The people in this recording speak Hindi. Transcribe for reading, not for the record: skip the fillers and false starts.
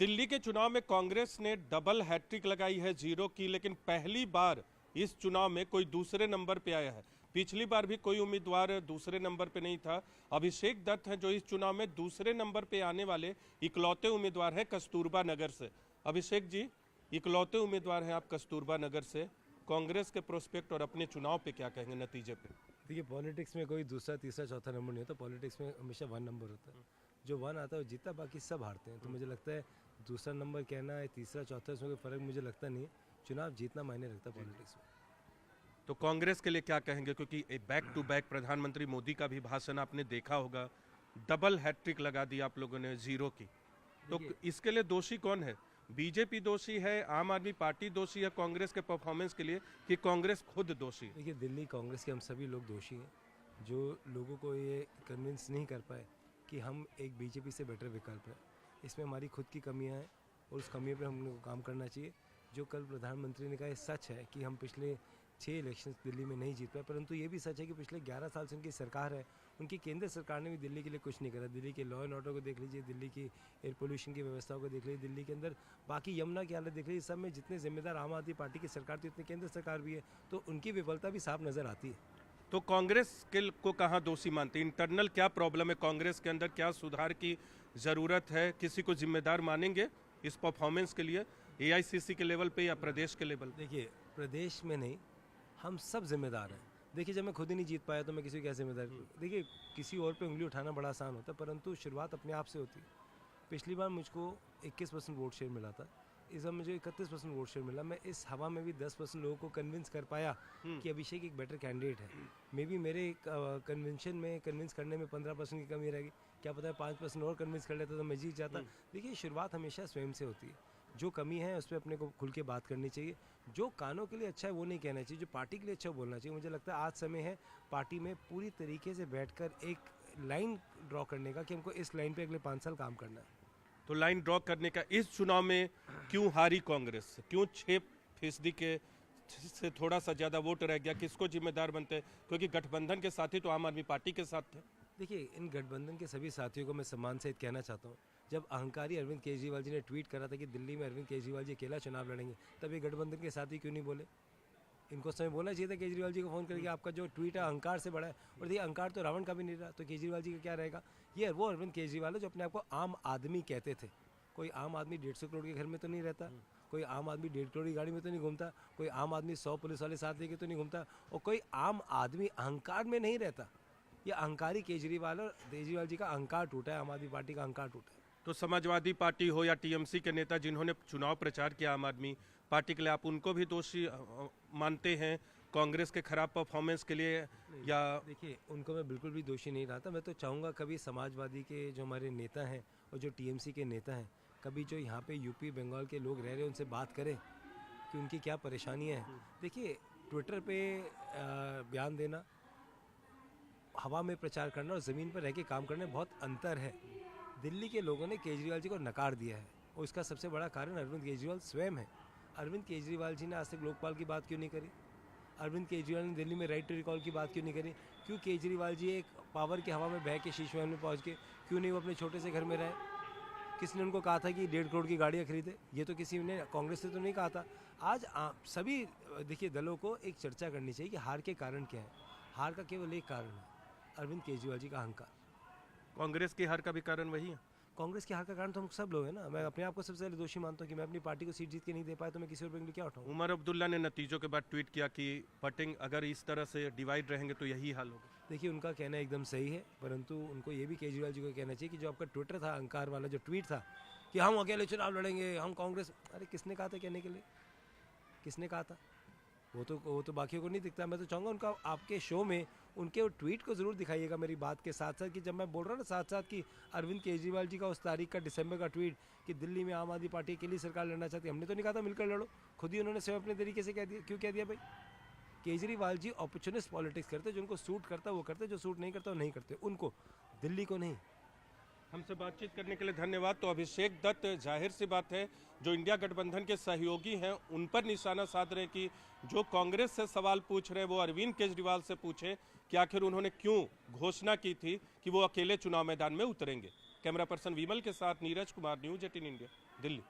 दिल्ली के चुनाव में कांग्रेस ने डबल हैट्रिक लगाई है 0 की, लेकिन पहली बार इस चुनाव में कोई दूसरे नंबर पे आया है। पिछली बार भी कोई उम्मीदवार दूसरे नंबर पे नहीं था। अभिषेक दत्त हैं जो इस चुनाव में दूसरे नंबर पे आने वाले इकलौते उम्मीदवार हैं कस्तूरबा नगर से। अभिषेक जी, इकलौते उम्मीदवार हैं आप कस्तूरबा नगर से, कांग्रेस के प्रोस्पेक्ट और अपने चुनाव पे क्या कहेंगे नतीजे पे? देखिए, पॉलिटिक्स में कोई दूसरा तीसरा चौथा नंबर नहीं होता। पॉलिटिक्स में हमेशा 1 नंबर होता है। जो 1 आता है वो जीतता, बाकी सब हारते हैं। तो मुझे लगता है दूसरा नंबर कहना है, तीसरा चौथा, इसमें कोई फर्क मुझे लगता नहीं है। चुनाव जीतना मायने रखता है पॉलिटिक्स में। तो कांग्रेस के लिए क्या कहेंगे, क्योंकि बैक टू बैक प्रधानमंत्री मोदी का भी भाषण आपने देखा होगा, डबल हैट्रिक लगा दी आप लोगों ने 0 की। तो इसके लिए दोषी कौन है? बीजेपी दोषी है, आम आदमी पार्टी दोषी है कांग्रेस के परफॉर्मेंस के लिए, कि कांग्रेस खुद दोषी है? देखिए, दिल्ली कांग्रेस के हम सभी लोग दोषी हैं, जो लोगों को ये कन्विंस नहीं कर पाए कि हम एक बीजेपी से बेटर विकल्प है। इसमें हमारी खुद की कमियां हैं और उस कमियों पे हमको काम करना चाहिए। जो कल प्रधानमंत्री ने कहा, ये सच है कि हम पिछले 6 इलेक्शंस दिल्ली में नहीं जीत पाए, परंतु ये भी सच है कि पिछले 11 साल से उनकी सरकार है, उनकी केंद्र सरकार ने भी दिल्ली के लिए कुछ नहीं करा। दिल्ली के लॉ एंड ऑर्डर को देख लीजिए, दिल्ली की एयर पोल्यूशन की व्यवस्थाओं को देख लीजिए, दिल्ली के अंदर बाकी यमुना की हालत देख लीजिए। सब में जितने जिम्मेदार आम आदमी पार्टी की सरकार थी, उतनी केंद्र सरकार भी है, तो उनकी विफलता भी साफ नजर आती है। तो कांग्रेस को कहाँ दोषी मानते हैं? इंटरनल क्या प्रॉब्लम है कांग्रेस के अंदर? क्या सुधार की जरूरत है? किसी को जिम्मेदार मानेंगे इस परफॉर्मेंस के लिए, एआईसीसी के लेवल पे या प्रदेश के लेवल? देखिए, प्रदेश में नहीं, हम सब जिम्मेदार हैं। देखिए, जब मैं खुद ही नहीं जीत पाया तो मैं किसी को क्या जिम्मेदार? देखिए, किसी और पे उंगली उठाना बड़ा आसान होता है, परंतु शुरुआत अपने आप से होती है। पिछली बार मुझको 21% वोट शेयर मिला था, इस बार मुझे 31% वोट शेयर मिला। मैं इस हवा में भी 10% लोगों को कन्विंस कर पाया कि अभिषेक एक बेटर कैंडिडेट है। मे बी मेरे कन्विंशन में कन्विंस करने में 15% की कमी रहेगी, क्या पता है 5% और कन्विंस कर लेता तो मैं जीत जाता। देखिए, शुरुआत हमेशा स्वयं से होती है। जो कमी है उस पर अपने को खुल के बात करनी चाहिए। जो कानों के लिए अच्छा है वो नहीं कहना चाहिए, जो पार्टी के लिए अच्छा है बोलना चाहिए। मुझे लगता है आज समय है पार्टी में पूरी तरीके से बैठकर एक लाइन ड्रॉ करने का कि हमको इस लाइन पे अगले 5 साल काम करना है। तो लाइन ड्रॉ करने का इस चुनाव में क्यों हारी कांग्रेस? क्यों 6% के से थोड़ा सा ज्यादा वोट रह गया? किसको जिम्मेदार बनते हैं? क्योंकि गठबंधन के साथी तो आम आदमी पार्टी के साथ थे। देखिए, इन गठबंधन के सभी साथियों को मैं सम्मान सहित कहना चाहता हूँ। जब अहंकारी अरविंद केजरीवाल जी ने ट्वीट करा था कि दिल्ली में अरविंद केजरीवाल जी अकेला चुनाव लड़ेंगे, तब ये गठबंधन के साथी क्यों नहीं बोले? इनको समय बोलना चाहिए था केजरीवाल जी को फ़ोन करके, आपका जो ट्वीट है अहंकार से बड़ा है। और देखिए, अहंकार तो रावण का भी नहीं रहा, तो केजरीवाल जी का क्या रहेगा? ये वो अरविंद केजरीवाल है जो अपने आप को आम आदमी कहते थे। कोई आम आदमी 150 करोड़ के घर में तो नहीं रहता, कोई आम आदमी 1.5 करोड़ की गाड़ी में तो नहीं घूमता, कोई आम आदमी 100 पुलिस वाले साथ लेके तो नहीं घूमता, और कोई आम आदमी अहंकार में नहीं रहता। ये अहंकारी केजरीवाल और केजरीवाल जी का अहंकार टूटा है, आम आदमी पार्टी का अहंकार टूटा है। तो समाजवादी पार्टी हो या टीएमसी के नेता जिन्होंने चुनाव प्रचार किया आम आदमी पार्टी के लिए, आप उनको भी दोषी मानते हैं कांग्रेस के खराब परफॉर्मेंस के लिए? या देखिए, उनको मैं बिल्कुल भी दोषी नहीं रहा था। मैं तो चाहूँगा कभी समाजवादी के जो हमारे नेता हैं और जो टीएमसी के नेता हैं, कभी जो यहाँ पे यूपी बंगाल के लोग रह रहे हैं उनसे बात करें कि उनकी क्या परेशानियाँ हैं। देखिए, ट्विटर पे बयान देना, हवा में प्रचार करना और ज़मीन पर रह के काम करना बहुत अंतर है। दिल्ली के लोगों ने केजरीवाल जी को नकार दिया है और इसका सबसे बड़ा कारण अरविंद केजरीवाल स्वयं है। अरविंद केजरीवाल जी ने आज तक लोकपाल की बात क्यों नहीं करी? अरविंद केजरीवाल ने दिल्ली में राइट टू रिकॉल की बात क्यों नहीं करी? क्यों केजरीवाल जी एक पावर की हवा में बह के शीश महल में पहुँच के क्यों नहीं वो अपने छोटे से घर में रहे? किसने उनको कहा था कि 1.5 करोड़ की गाड़ियाँ खरीदे? ये तो किसी ने कांग्रेस से तो नहीं कहा था। आज सभी देखिए दलों को एक चर्चा करनी चाहिए कि हार के कारण क्या है। हार का केवल एक कारण है, अरविंद केजरीवाल जी का अहंकार। कांग्रेस की हार का भी कारण वही है? कांग्रेस की हार का कारण तो हम सब लोग हैं ना। मैं अपने आप को सबसे पहले दोषी मानता हूँ कि मैं अपनी पार्टी को सीट जीत के नहीं दे पाया, तो मैं किसी और पे क्या उठाऊँ? उमर अब्दुल्ला ने नतीजों के बाद ट्वीट किया कि वोटिंग अगर इस तरह से डिवाइड रहेंगे तो यही हाल होगा। देखिए, उनका कहना एकदम सही है, परंतु उनको ये भी केजरीवाल जी को कहना चाहिए कि जो आपका ट्विटर था, अहंकार वाला जो ट्वीट था कि हम अकेले चुनाव लड़ेंगे, हम कांग्रेस, अरे किसने कहा था कहने के लिए? किसने कहा था? वो तो बाकियों को नहीं दिखता। मैं तो चाहूँगा उनका आपके शो में उनके ट्वीट को ज़रूर दिखाइएगा मेरी बात के साथ साथ, कि जब मैं बोल रहा हूँ ना साथ साथ कि अरविंद केजरीवाल जी का उस तारीख का दिसंबर का ट्वीट कि दिल्ली में आम आदमी पार्टी के लिए सरकार लड़ना चाहती है, हमने तो नहीं कहा था मिलकर लड़ो। खुद ही उन्होंने स्वयं अपने तरीके से कह दिया। क्यों कह दिया भाई? केजरीवाल जी अपॉर्चुनिस्ट पॉलिटिक्स करते, जो उनको सूट करता वो करते, जो सूट नहीं करता वो नहीं करते, उनको, दिल्ली को नहीं। हमसे बातचीत करने के लिए धन्यवाद। तो अभिषेक दत्त, जाहिर सी बात है जो इंडिया गठबंधन के सहयोगी हैं उन पर निशाना साध रहे कि जो कांग्रेस से सवाल पूछ रहे हैं वो अरविंद केजरीवाल से पूछे कि आखिर उन्होंने क्यों घोषणा की थी कि वो अकेले चुनाव मैदान में उतरेंगे। कैमरा पर्सन विमल के साथ नीरज कुमार, न्यूज़ 18 इंडिया। दिल्ली।